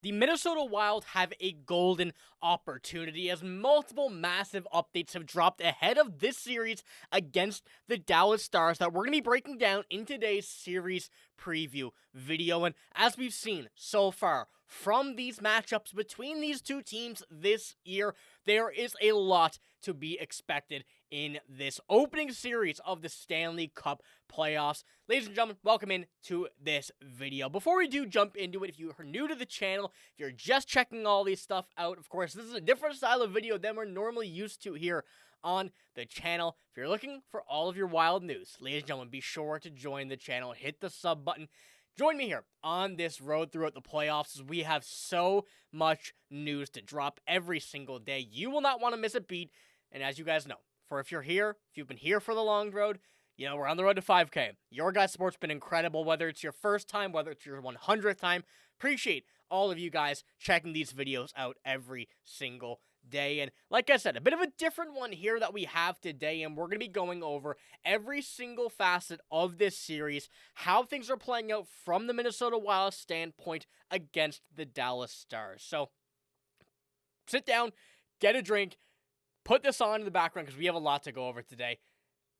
The Minnesota Wild have a golden opportunity as multiple massive updates have dropped ahead of this series against the Dallas Stars that we're going to be breaking down in today's series preview video. And as we've seen so far from these matchups between these two teams this year, there is a lot to be expected in this opening series of the Stanley Cup Playoffs. Ladies and gentlemen, welcome in to this video. Before we do jump into it, if you are new to the channel, if you're just checking all these stuff out, of course, this is a different style of video than we're normally used to here on the channel. If you're looking for all of your Wild news, ladies and gentlemen, be sure to join the channel, hit the sub button. Join me here on this road throughout the playoffs as we have so much news to drop every single day. You will not want to miss a beat, and as you guys know, if you've been here for the long road, you know, we're on the road to 5K. Your guys' support's been incredible, whether it's your first time, whether it's your 100th time. Appreciate all of you guys checking these videos out every single day. And like I said, a bit of a different one here that we have today, and we're going to be going over every single facet of this series, how things are playing out from the Minnesota Wild standpoint against the Dallas Stars. So, sit down, get a drink, put this on in the background because we have a lot to go over today,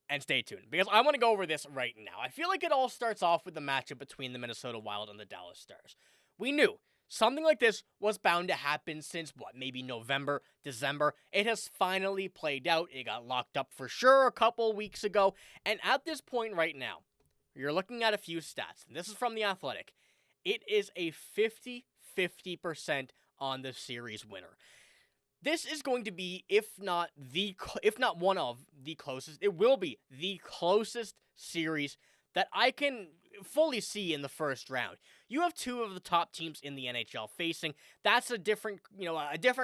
and stay tuned because I want to go over this right now. I feel like it all starts off with the matchup between the Minnesota Wild and the Dallas Stars. We knew something like this was bound to happen since, maybe November, December. It has finally played out. It got locked up for sure a couple weeks ago, and at this point right now, you're looking at a few stats, and this is from The Athletic. It is a 50-50% on the series winner. This is going to be, if not one of the closest, it will be the closest series that I can fully see in the first round. You have two of the top teams in the NHL facing. That's a different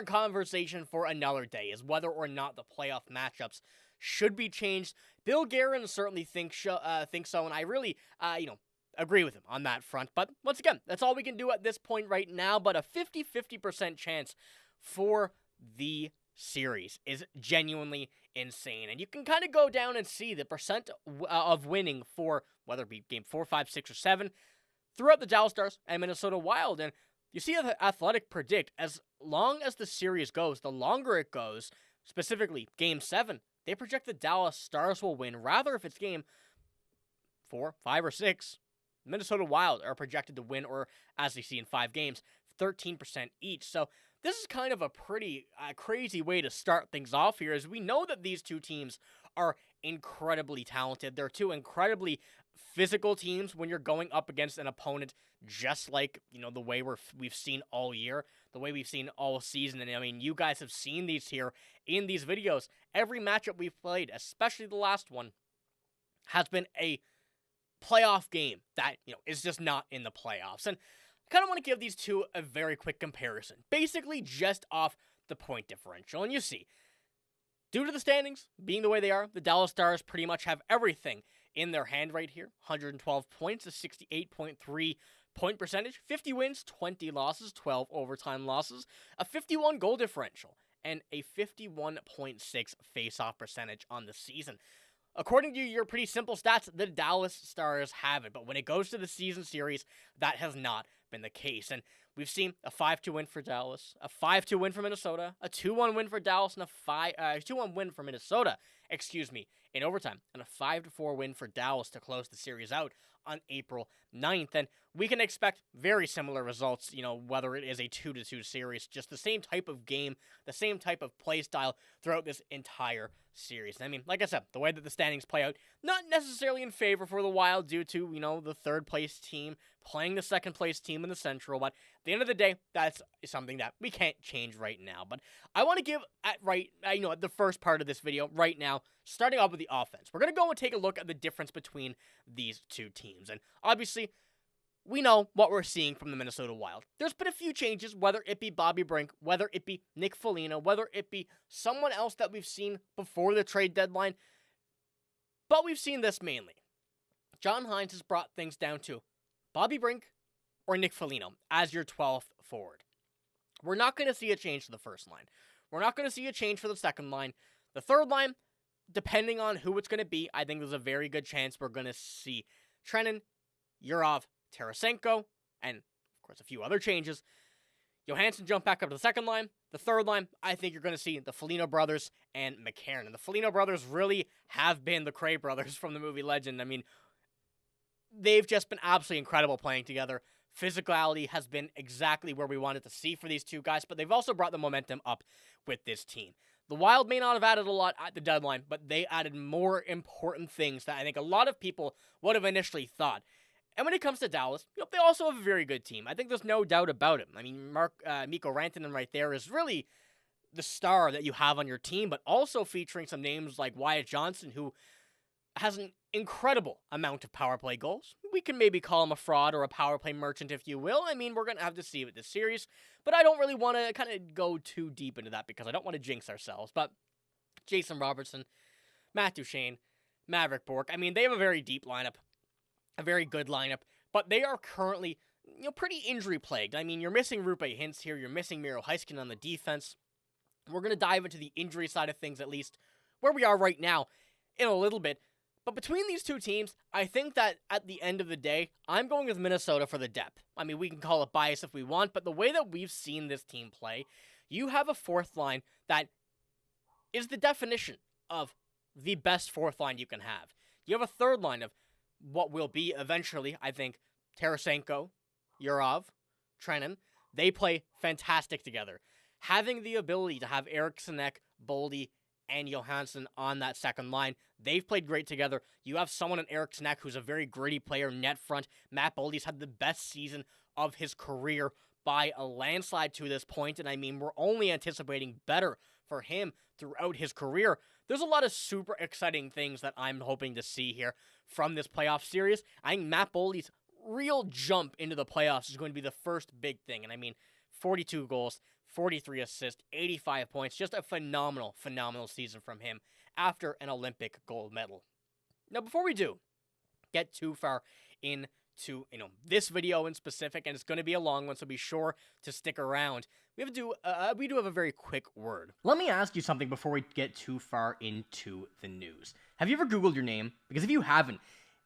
conversation for another day, is whether or not the playoff matchups should be changed. Bill Guerin certainly thinks so, and I really, agree with him on that front. But once again, that's all we can do at this point right now. But a 50-50% chance for the series is genuinely insane, and you can kind of go down and see the percent of winning for whether it be game 4, 5, 6, or 7 throughout the Dallas Stars and Minnesota Wild. And you see the Athletic predict as long as the series goes, the longer it goes, specifically game 7, they project the Dallas Stars will win. Rather, if it's game 4, 5, or 6, Minnesota Wild are projected to win, or as they see in 5 games, 13% each. So this is kind of a pretty crazy way to start things off here, as we know that these two teams are incredibly talented. They're two incredibly physical teams when you're going up against an opponent, just like, the way we've seen all year, the way we've seen all season. And I mean, you guys have seen these here in these videos. Every matchup we've played, especially the last one, has been a playoff game that, is just not in the playoffs. And I kind of want to give these two a very quick comparison, basically just off the point differential. And you see, due to the standings being the way they are, the Dallas Stars pretty much have everything in their hand right here. 112 points, a 68.3 point percentage, 50 wins, 20 losses, 12 overtime losses, a 51 goal differential, and a 51.6 face-off percentage on the season. According to your pretty simple stats, the Dallas Stars have it, but when it goes to the season series, that has not been the case. And we've seen a 5-2 win for Dallas, a 5-2 win for Minnesota, a 2-1 win for Dallas, and a 2-1 win for Minnesota, in overtime, and a 5-4 win for Dallas to close the series out on April 9th. And we can expect very similar results, whether it is a 2-2 series, just the same type of game, the same type of play style throughout this entire series. I mean, like I said, the way that the standings play out, not necessarily in favor for the Wild due to, the third place team playing the second place team in the Central, but at the end of the day, that's something that we can't change right now. But I want to give at the first part of this video right now, starting off with the offense. We're going to go and take a look at the difference between these two teams. And obviously, we know what we're seeing from the Minnesota Wild. There's been a few changes, whether it be Bobby Brink, whether it be Nick Foligno, whether it be someone else that we've seen before the trade deadline. But we've seen this mainly. John Hynes has brought things down to Bobby Brink or Nick Foligno as your 12th forward. We're not going to see a change to the first line. We're not going to see a change for the second line. The third line, depending on who it's going to be, I think there's a very good chance we're going to see Trenin, Yurov, Tarasenko, and, of course, a few other changes. Johansson jumped back up to the second line. The third line, I think you're going to see the Foligno brothers and McCarron. And the Foligno brothers really have been the Cray brothers from the movie Legend. I mean, they've just been absolutely incredible playing together. Physicality has been exactly where we wanted to see for these two guys, but they've also brought the momentum up with this team. The Wild may not have added a lot at the deadline, but they added more important things that I think a lot of people would have initially thought. And when it comes to Dallas, they also have a very good team. I think there's no doubt about it. I mean, Mikko Rantanen right there is really the star that you have on your team, but also featuring some names like Wyatt Johnson, who has an incredible amount of power play goals. We can maybe call him a fraud or a power play merchant, if you will. I mean, we're going to have to see with this series, but I don't really want to kind of go too deep into that because I don't want to jinx ourselves. But Jason Robertson, Matt Duchene, Maverick Bourque, I mean, they have a very deep lineup. A very good lineup, but they are currently, pretty injury-plagued. I mean, you're missing Rupe Hintz here, you're missing Miro Heiskanen on the defense. We're going to dive into the injury side of things, at least, where we are right now, in a little bit. But between these two teams, I think that at the end of the day, I'm going with Minnesota for the depth. I mean, we can call it bias if we want, but the way that we've seen this team play, you have a fourth line that is the definition of the best fourth line you can have. You have a third line of what will be eventually, I think, Tarasenko, Yurov, Trenin. They play fantastic together. Having the ability to have Eriksson Ek, Boldy, and Johansson on that second line, they've played great together. You have someone in Eriksson Ek who's a very gritty player, net front. Matt Boldy's had the best season of his career by a landslide to this point, and I mean, we're only anticipating better for him throughout his career. There's a lot of super exciting things that I'm hoping to see here from this playoff series. I think Matt Boldy's real jump into the playoffs is going to be the first big thing. And I mean, 42 goals, 43 assists, 85 points. Just a phenomenal, phenomenal season from him after an Olympic gold medal. Now, before we do get too far into this video in specific, and it's going to be a long one, so be sure to stick around. We do have a very quick word. Let me ask you something before we get too far into the news. Have you ever Googled your name? Because if you haven't,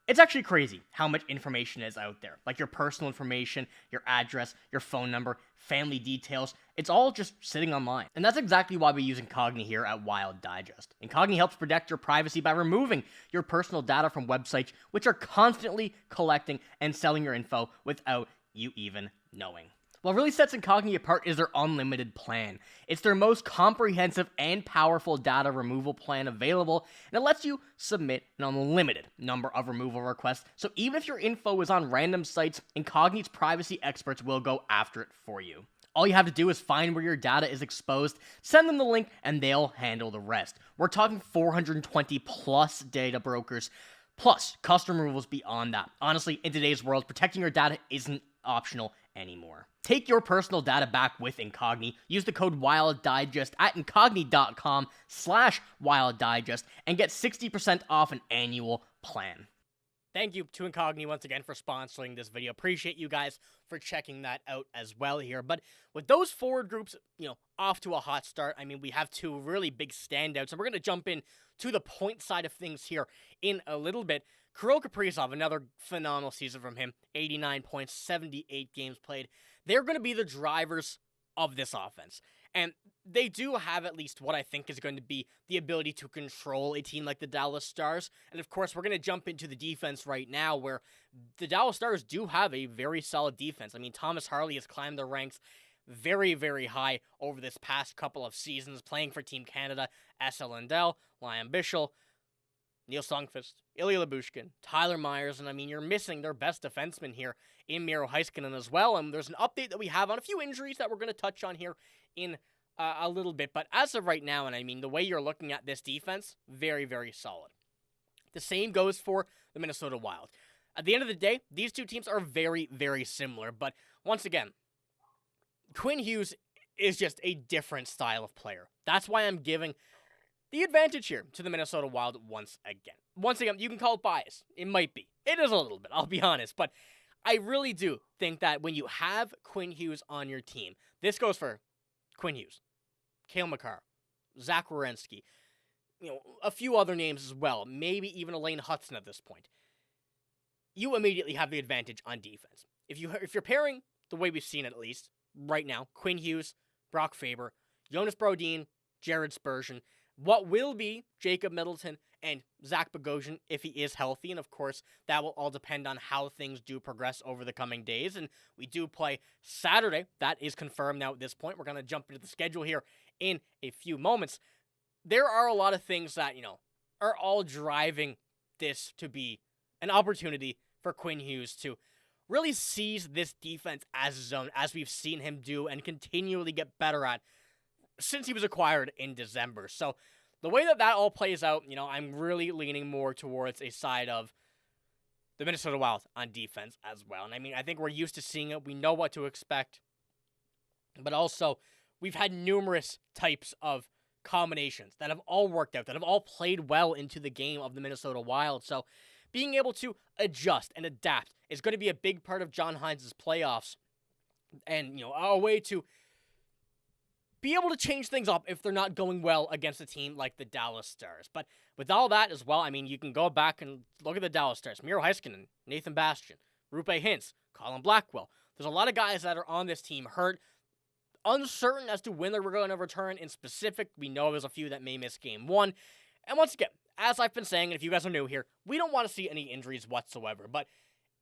it's actually crazy how much information is out there. Like your personal information, your address, your phone number, family details. It's all just sitting online. And that's exactly why we use Incogni here at Wild Digest. Incogni helps protect your privacy by removing your personal data from websites which are constantly collecting and selling your info without you even knowing. What really sets Incogni apart is their unlimited plan. It's their most comprehensive and powerful data removal plan available, and it lets you submit an unlimited number of removal requests, so even if your info is on random sites, Incogni's privacy experts will go after it for you. All you have to do is find where your data is exposed, send them the link, and they'll handle the rest. We're talking 420 plus data brokers, plus custom removals beyond that. Honestly, in today's world, protecting your data isn't optional anymore. Take your personal data back with Incogni. Use the code WILDDIGEST at incogni.com/WILDDIGEST and get 60% off an annual plan. Thank you to Incogni once again for sponsoring this video. Appreciate you guys for checking that out as well here. But with those forward groups, off to a hot start, I mean, we have two really big standouts, and we're going to jump in to the point side of things here in a little bit. Kirill Kaprizov, another phenomenal season from him. 89 points, 78 games played. They're going to be the drivers of this offense. And they do have at least what I think is going to be the ability to control a team like the Dallas Stars. And of course, we're going to jump into the defense right now, where the Dallas Stars do have a very solid defense. I mean, Thomas Harley has climbed the ranks very, very high over this past couple of seasons, playing for Team Canada, S.L. Lindell, Liam Bichel, Neil Songfist, Ilya Lyubushkin, Tyler Myers, and I mean, you're missing their best defenseman here in Miro Heiskanen as well, and there's an update that we have on a few injuries that we're going to touch on here in a little bit, but as of right now, and I mean, the way you're looking at this defense, very, very solid. The same goes for the Minnesota Wild. At the end of the day, these two teams are very, very similar, but once again, Quinn Hughes is just a different style of player. That's why I'm giving the advantage here to the Minnesota Wild once again. Once again, you can call it bias. It might be. It is a little bit, I'll be honest. But I really do think that when you have Quinn Hughes on your team, this goes for Quinn Hughes, Cale Makar, Zach Werenski, a few other names as well, maybe even Elaine Hudson at this point. You immediately have the advantage on defense. If you're pairing the way we've seen it at least, right now, Quinn Hughes, Brock Faber, Jonas Brodin, Jared Spurgeon, what will be Jacob Middleton, and Zach Bogosian if he is healthy. And of course, that will all depend on how things do progress over the coming days. And we do play Saturday. That is confirmed now at this point. We're going to jump into the schedule here in a few moments. There are a lot of things that, are all driving this to be an opportunity for Quinn Hughes to really seize this defense as his own, as we've seen him do and continually get better at since he was acquired in December. So the way that all plays out, I'm really leaning more towards a side of the Minnesota Wild on defense as well. And I think we're used to seeing it. We know what to expect. But also, we've had numerous types of combinations that have all worked out, that have all played well into the game of the Minnesota Wild. So being able to adjust and adapt is going to be a big part of John Hynes' playoffs. And, a way to be able to change things up if they're not going well against a team like the Dallas Stars. But with all that as well, you can go back and look at the Dallas Stars. Miro Heiskanen, Nathan Bastian, Roope Hintz, Colin Blackwell. There's a lot of guys that are on this team hurt, uncertain as to when they're going to return in specific. We know there's a few that may miss game one. And once again, as I've been saying, and if you guys are new here, we don't want to see any injuries whatsoever. But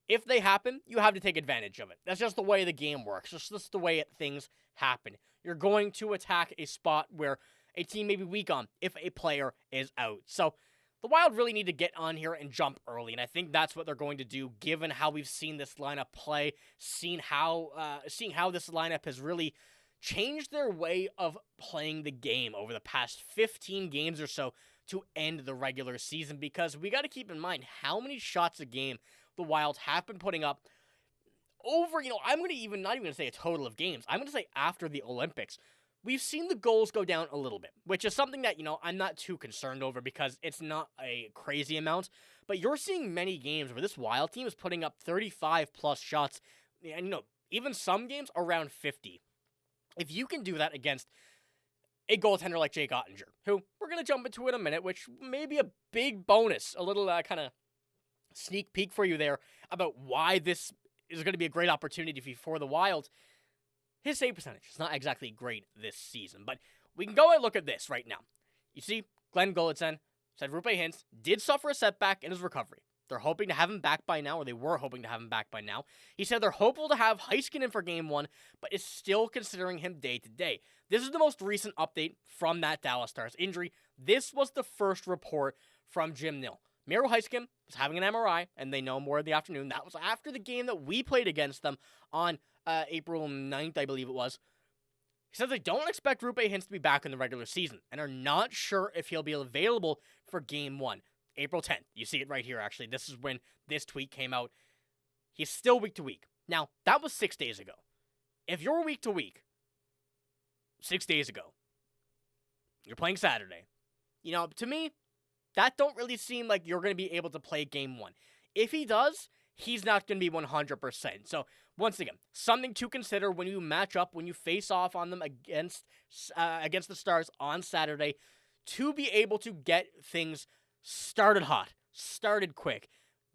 if they happen, you have to take advantage of it. That's just the way the game works. It's just the way things happen. You're going to attack a spot where a team may be weak on if a player is out. So the Wild really need to get on here and jump early, and I think that's what they're going to do, given how we've seen this lineup play, seeing how this lineup has really changed their way of playing the game over the past 15 games or so to end the regular season, because we got to keep in mind how many shots a game the Wild have been putting up over, I'm going to not even going to say a total of games. I'm going to say after the Olympics. We've seen the goals go down a little bit, which is something that, I'm not too concerned over because it's not a crazy amount. But you're seeing many games where this Wild team is putting up 35-plus shots, and, even some games around 50. If you can do that against a goaltender like Jake Ottinger, who we're going to jump into in a minute, which may be a big bonus, a little kind of sneak peek for you there about why this is going to be a great opportunity for the Wild. His save percentage is not exactly great this season, but we can go and look at this right now. You see, Glenn Golitzen said Roope Hintz did suffer a setback in his recovery. They're hoping to have him back by now, or they were hoping to have him back by now. He said they're hopeful to have Heiskanen for Game 1, but is still considering him day to day. This is the most recent update from that Dallas Stars injury. This was the first report from Jim Nill. Miro Heiskanen was having an MRI, and they know more in the afternoon. That was after the game that we played against them on April 9th, I believe it was. He says they don't expect Roope Hintz to be back in the regular season, and are not sure if he'll be available for Game 1. April 10th. You see it right here, actually. This is when this tweet came out. He's still week to week. Now, that was 6 days ago. If you're week to week, 6 days ago, you're playing Saturday, to me, that don't really seem like you're going to be able to play Game 1. If he does, he's not going to be 100%. So, once again, something to consider when you match up, when you face off on them against the Stars on Saturday, to be able to get things started hot, started quick,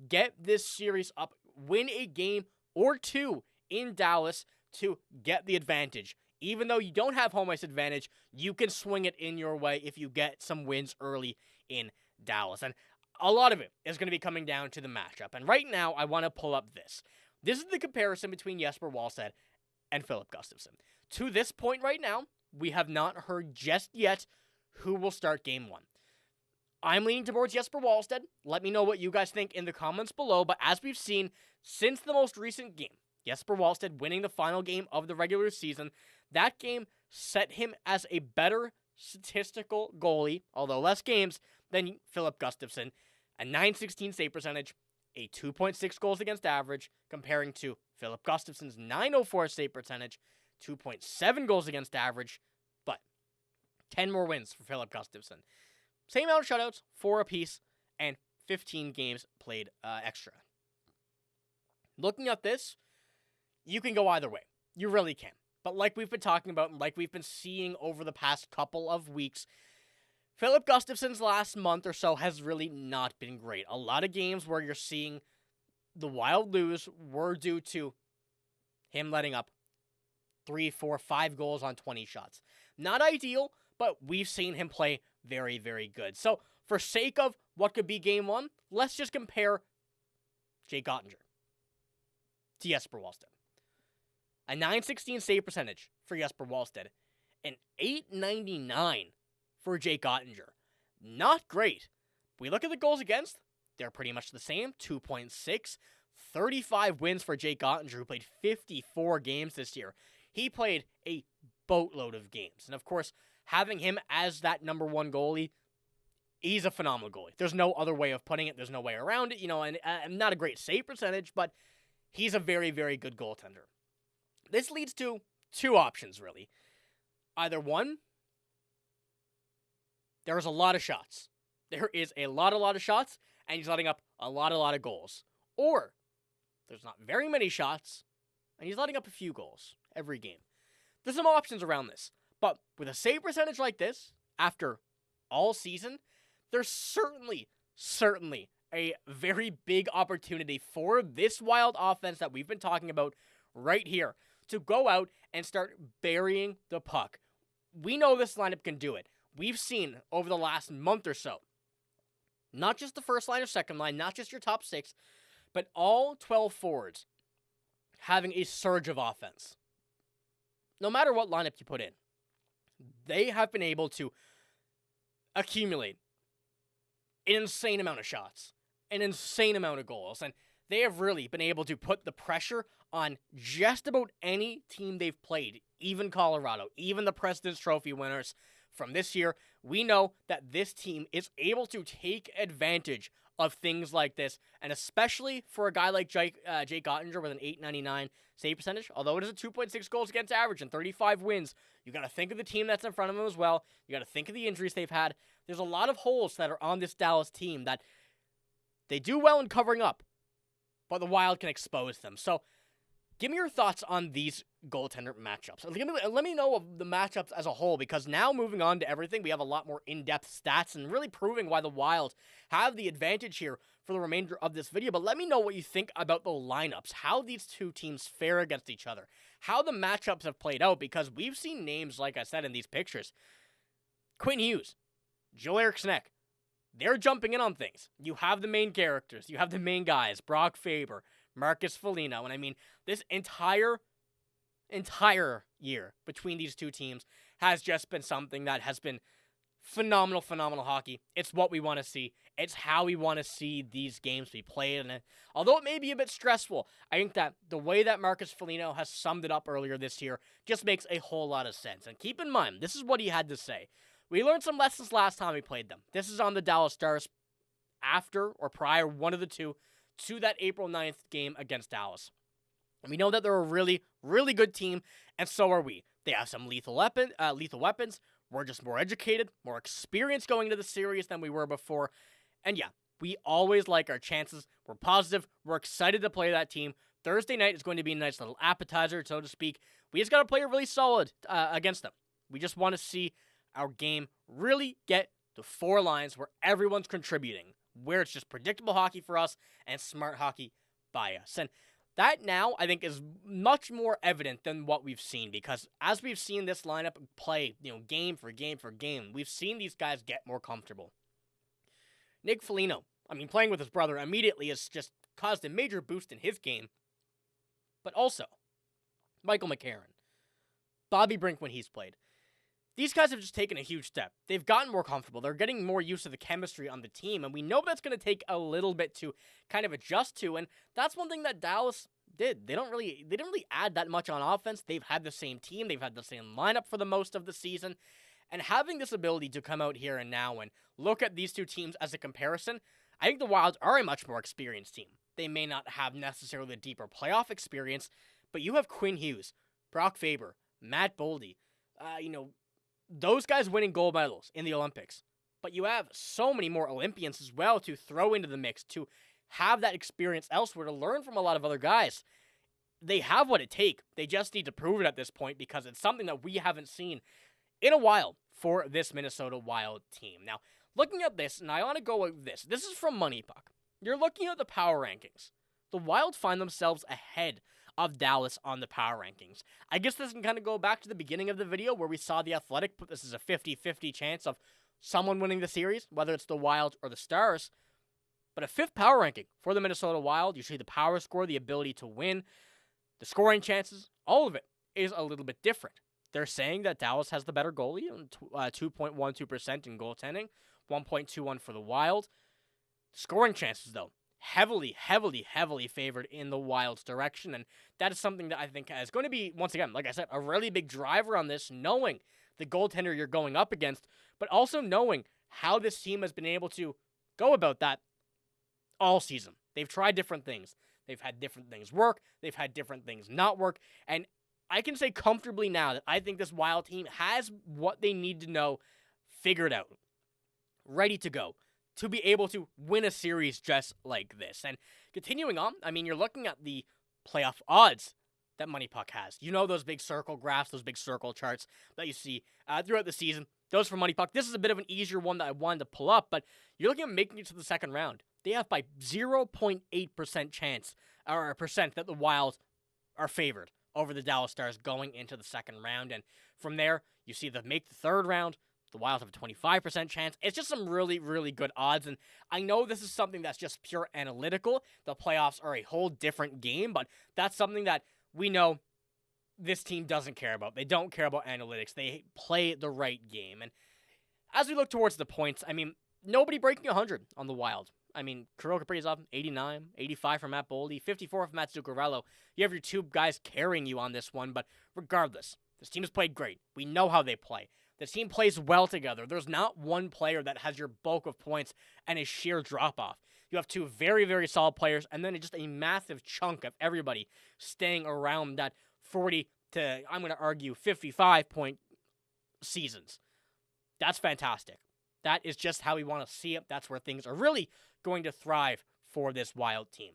get this series up, win a game or two in Dallas to get the advantage. Even though you don't have home ice advantage, you can swing it in your way if you get some wins early in Dallas. And a lot of it is going to be coming down to the matchup. And right now, I want to pull up this. This is the comparison between Jesper Wallstedt and Filip Gustavsson. To this point right now, we have not heard just yet who will start Game 1. I'm leaning towards Jesper Wallstedt. Let me know what you guys think in the comments below. But as we've seen since the most recent game, Jesper Wallstedt winning the final game of the regular season, that game set him as a better statistical goalie, although less games, than Filip Gustavsson. A .916 save percentage, a 2.6 goals against average, comparing to Filip Gustafsson's .904 save percentage, 2.7 goals against average, but 10 more wins for Filip Gustavsson. Same amount of shutouts, 4 apiece, and 15 games played extra. Looking at this, you can go either way. You really can. But like we've been talking about, and like we've been seeing over the past couple of weeks, Filip Gustafsson's last month or so has really not been great. A lot of games where you're seeing the Wild lose were due to him letting up 3, 4, 5 goals on 20 shots. Not ideal, but we've seen him play very, very good. So, for sake of what could be game 1, let's just compare Jake Oettinger to Jesper Wallstedt. A .916 save percentage for Jesper Wallstedt. An .899 for Jake Oettinger. Not great. We look at the goals against, they're pretty much the same, 2.6. 35 wins for Jake Oettinger, who played 54 games this year. He played a boatload of games. And of course, having him as that number 1 goalie, he's a phenomenal goalie. There's no other way of putting it. There's no way around it. And not a great save percentage, but he's a very, very good goaltender. This leads to 2 options, really. Either one, there's a lot of shots. There is a lot of shots, and he's letting up a lot of goals. Or, there's not very many shots, and he's letting up a few goals every game. There's some options around this, but with a save percentage like this, after all season, there's certainly a very big opportunity for this Wild offense that we've been talking about right here to go out and start burying the puck. We know this lineup can do it. We've seen over the last month or so, not just the first line or second line, not just your top 6, but all 12 forwards having a surge of offense. No matter what lineup you put in, they have been able to accumulate an insane amount of shots, an insane amount of goals, and they have really been able to put the pressure on just about any team they've played, even Colorado, even the President's Trophy winners from this year. We know that this team is able to take advantage of things like this, and especially for a guy like Jake Oettinger with an .899 save percentage, although it is a 2.6 goals against average and 35 wins, you got to think of the team that's in front of him as well. You got to think of the injuries they've had. There's a lot of holes that are on this Dallas team that they do well in covering up, but the Wild can expose them. So, give me your thoughts on these goaltender matchups. Let me know of the matchups as a whole, because now moving on to everything, we have a lot more in-depth stats and really proving why the Wild have the advantage here for the remainder of this video. But let me know what you think about the lineups, how these two teams fare against each other, how the matchups have played out, because we've seen names, like I said, in these pictures. Quinn Hughes, Eriksson Ek, they're jumping in on things. You have the main characters, you have the main guys, Brock Faber, Marcus Foligno, and I mean, this entire year between these two teams has just been something that has been phenomenal hockey. It's what we want to see. It's how we want to see these games be played. And although it may be a bit stressful, I think that the way that Marcus Foligno has summed it up earlier this year just makes a whole lot of sense. And keep in mind, this is what he had to say. We learned some lessons last time we played them. This is on the Dallas Stars after or prior, one of the two, to that April 9th game against Dallas. And we know that they're a really, really good team, and so are we. They have some lethal weapons. We're just more educated, more experienced going into the series than we were before. And yeah, we always like our chances. We're positive. We're excited to play that team. Thursday night is going to be a nice little appetizer, so to speak. We just got to play really solid against them. We just want to see our game really get to 4 lines where everyone's contributing, where it's just predictable hockey for us and smart hockey by us. And that now, I think, is much more evident than what we've seen, because as we've seen this lineup play, game for game, we've seen these guys get more comfortable. Nick Foligno, playing with his brother immediately has just caused a major boost in his game. But also, Michael McCarron, Bobby Brink when he's played. These guys have just taken a huge step. They've gotten more comfortable. They're getting more used to the chemistry on the team, and we know that's going to take a little bit to kind of adjust to, and that's one thing that Dallas did. They didn't really add that much on offense. They've had the same team. They've had the same lineup for the most of the season, and having this ability to come out here and now and look at these two teams as a comparison, I think the Wild are a much more experienced team. They may not have necessarily the deeper playoff experience, but you have Quinn Hughes, Brock Faber, Matt Boldy, those guys winning gold medals in the Olympics. But you have so many more Olympians as well to throw into the mix, to have that experience elsewhere, to learn from a lot of other guys. They have what it takes. They just need to prove it at this point, because it's something that we haven't seen in a while for this Minnesota Wild team. Now, looking at this, and I want to go with this. This is from Money Puck. You're looking at the power rankings. The Wild find themselves ahead of Dallas on the power rankings. I guess this can kind of go back to the beginning of the video where we saw the Athletic put this as a 50-50 chance of someone winning the series, whether it's the Wild or the Stars. But a 5th power ranking for the Minnesota Wild, you see the power score, the ability to win, the scoring chances, all of it is a little bit different. They're saying that Dallas has the better goalie, 2.12% in goaltending, 1.21 for the Wild. Scoring chances, though, heavily favored in the Wild's direction, and that is something that I think is going to be, once again, like I said, a really big driver on this, knowing the goaltender you're going up against, but also knowing how this team has been able to go about that all season. They've tried different things. They've had different things work. They've had different things not work, and I can say comfortably now that I think this Wild team has what they need to know figured out, ready to go, to be able to win a series just like this. And continuing on, I mean, you're looking at the playoff odds that Money Puck has. You know those big circle graphs, those big circle charts that you see throughout the season. Those for Money Puck. This is a bit of an easier one that I wanted to pull up, but you're looking at making it to the second round. They have by 0.8% chance, or a percent, that the Wild are favored over the Dallas Stars going into the second round. And from there, you see them make the third round. The Wild have a 25% chance. It's just some really good odds. And I know this is something that's just pure analytical. The playoffs are a whole different game, but that's something that we know this team doesn't care about. They don't care about analytics. They play the right game. And as we look towards the points, I mean, nobody breaking 100 on the Wild. I mean, Kirill Kaprizov, 89, 85 for Matt Boldy, 54 for Matt Zuccarello. You have your two guys carrying you on this one, but regardless, this team has played great. We know how they play. The team plays well together. There's not one player that has your bulk of points and a sheer drop-off. You have two very solid players, and then just a massive chunk of everybody staying around that 40 to, I'm going to argue, 55-point seasons. That's fantastic. That is just how we want to see it. That's where things are really going to thrive for this Wild team.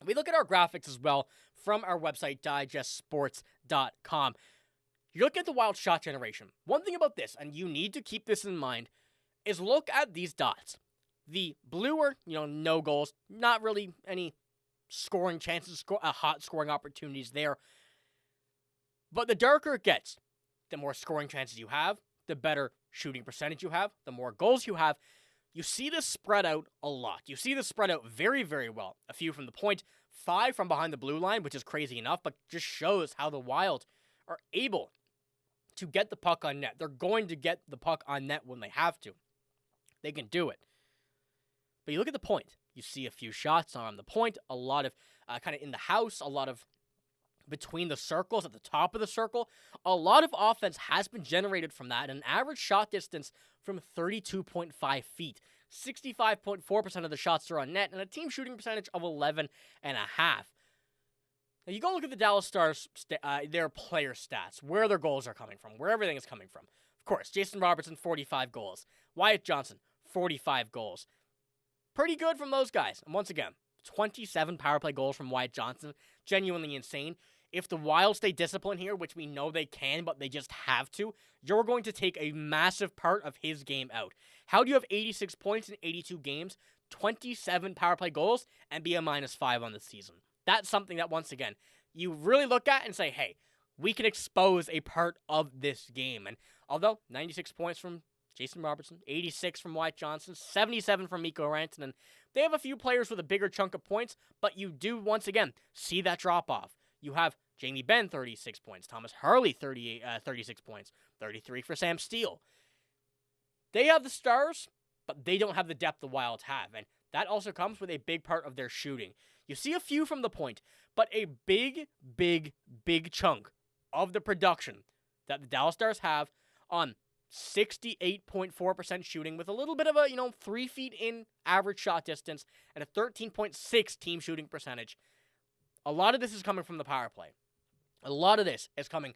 We look at our graphics as well from our website, digestsports.com. You look at the Wild shot generation. One thing about this, and you need to keep this in mind, is look at these dots. The bluer, no goals, not really any scoring chances, hot scoring opportunities there. But the darker it gets, the more scoring chances you have, the better shooting percentage you have, the more goals you have. You see this spread out a lot. You see this spread out very well. A few from the point, 5 from behind the blue line, which is crazy enough, but just shows how the Wild are able to get the puck on net. They're going to get the puck on net when they have to. They can do it. But you look at the point. You see a few shots on the point, a lot of kind of in the house, a lot of between the circles, at the top of the circle. A lot of offense has been generated from that. An average shot distance from 32.5 feet. 65.4% of the shots are on net, and a team shooting percentage of 11.5. Now, you go look at the Dallas Stars, their player stats, where their goals are coming from, where everything is coming from. Of course, Jason Robertson, 45 goals. Wyatt Johnson, 45 goals. Pretty good from those guys. And once again, 27 power play goals from Wyatt Johnson. Genuinely insane. If the Wild stay disciplined here, which we know they can, but they just have to, you're going to take a massive part of his game out. How do you have 86 points in 82 games, 27 power play goals, and be a -5 on the season? That's something that, once again, you really look at and say, hey, we can expose a part of this game. And although 96 points from Jason Robertson, 86 from Wyatt Johnson, 77 from Mikko Rantanen, they have a few players with a bigger chunk of points, but you do, once again, see that drop-off. You have Jamie Benn, 36 points. Thomas Harley, 36 points. 33 for Sam Steele. They have the stars, but they don't have the depth the Wild have. And that also comes with a big part of their shooting. You see a few from the point, but a big chunk of the production that the Dallas Stars have on 68.4% shooting with a little bit of a, 3 feet in average shot distance and a 13.6 team shooting percentage. A lot of this is coming from the power play. A lot of this is coming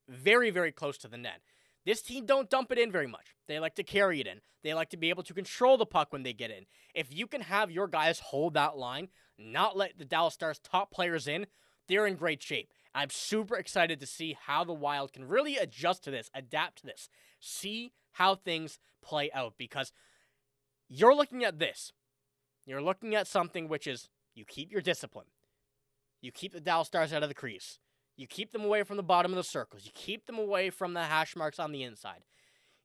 very close to the net. This team don't dump it in very much. They like to carry it in. They like to be able to control the puck when they get in. If you can have your guys hold that line, not let the Dallas Stars top players in, they're in great shape. I'm super excited to see how the Wild can really adjust to this, adapt to this, see how things play out, because you're looking at this. You're looking at something which is, you keep your discipline. You keep the Dallas Stars out of the crease. You keep them away from the bottom of the circles. You keep them away from the hash marks on the inside.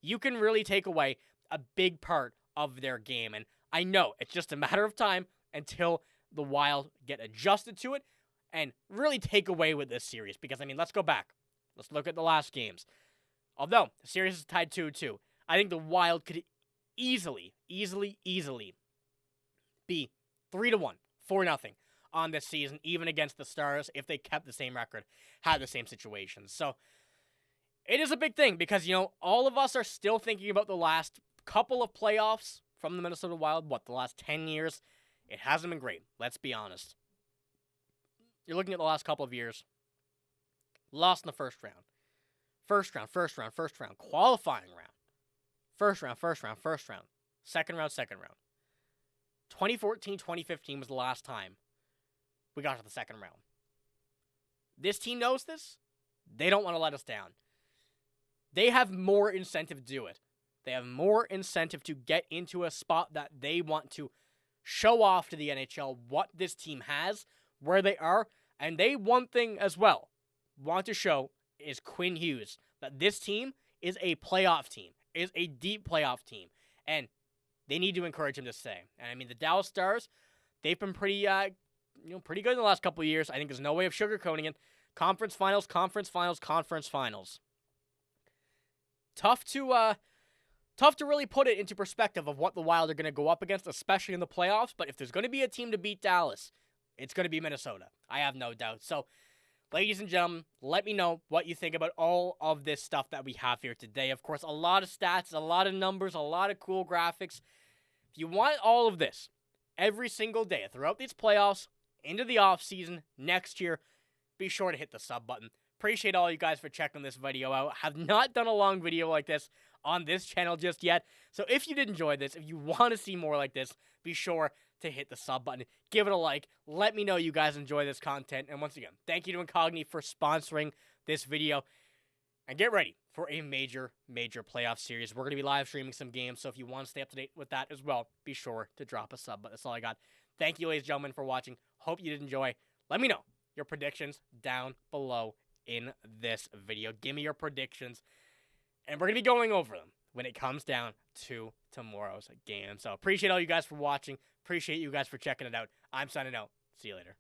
You can really take away a big part of their game. And I know it's just a matter of time until the Wild get adjusted to it and really take away with this series. Because, I mean, let's go back. Let's look at the last games. Although the series is tied 2-2, I think the Wild could easily be 3-1, 4-0 on this season, even against the Stars, if they kept the same record, had the same situations. So it is a big thing because, you know, all of us are still thinking about the last couple of playoffs from the Minnesota Wild. The last 10 years? It hasn't been great. Let's be honest. You're looking at the last couple of years. Lost in the first round. First round. Qualifying round. First round. Second round. 2014, 2015 was the last time we got to the second round. This team knows this. They don't want to let us down. They have more incentive to do it. They have more incentive to get into a spot that they want to show off to the NHL what this team has, where they are, and they, one thing as well, want to show is Quinn Hughes that this team is a playoff team, is a deep playoff team, and they need to encourage him to stay. And I mean, the Dallas Stars, they've been pretty good in the last couple of years. I think there's no way of sugarcoating it. Conference finals. Tough to really put it into perspective of what the Wild are going to go up against, especially in the playoffs. But if there's going to be a team to beat Dallas, it's going to be Minnesota. I have no doubt. So, ladies and gentlemen, let me know what you think about all of this stuff that we have here today. Of course, a lot of stats, a lot of numbers, a lot of cool graphics. If you want all of this every single day throughout these playoffs, into the offseason, next year, be sure to hit the sub button. Appreciate all you guys for checking this video out. Have not done a long video like this on this channel just yet. So if you did enjoy this, if you want to see more like this, be sure to hit the sub button. Give it a like. Let me know you guys enjoy this content. And once again, thank you to Incogni for sponsoring this video. And get ready for a major playoff series. We're going to be live streaming some games. So if you want to stay up to date with that as well, be sure to drop a sub. But that's all I got. Thank you, ladies and gentlemen, for watching. Hope you did enjoy. Let me know your predictions down below in this video. Give me your predictions. And we're going to be going over them when it comes down to tomorrow's game. So appreciate all you guys for watching. Appreciate you guys for checking it out. I'm signing out. See you later.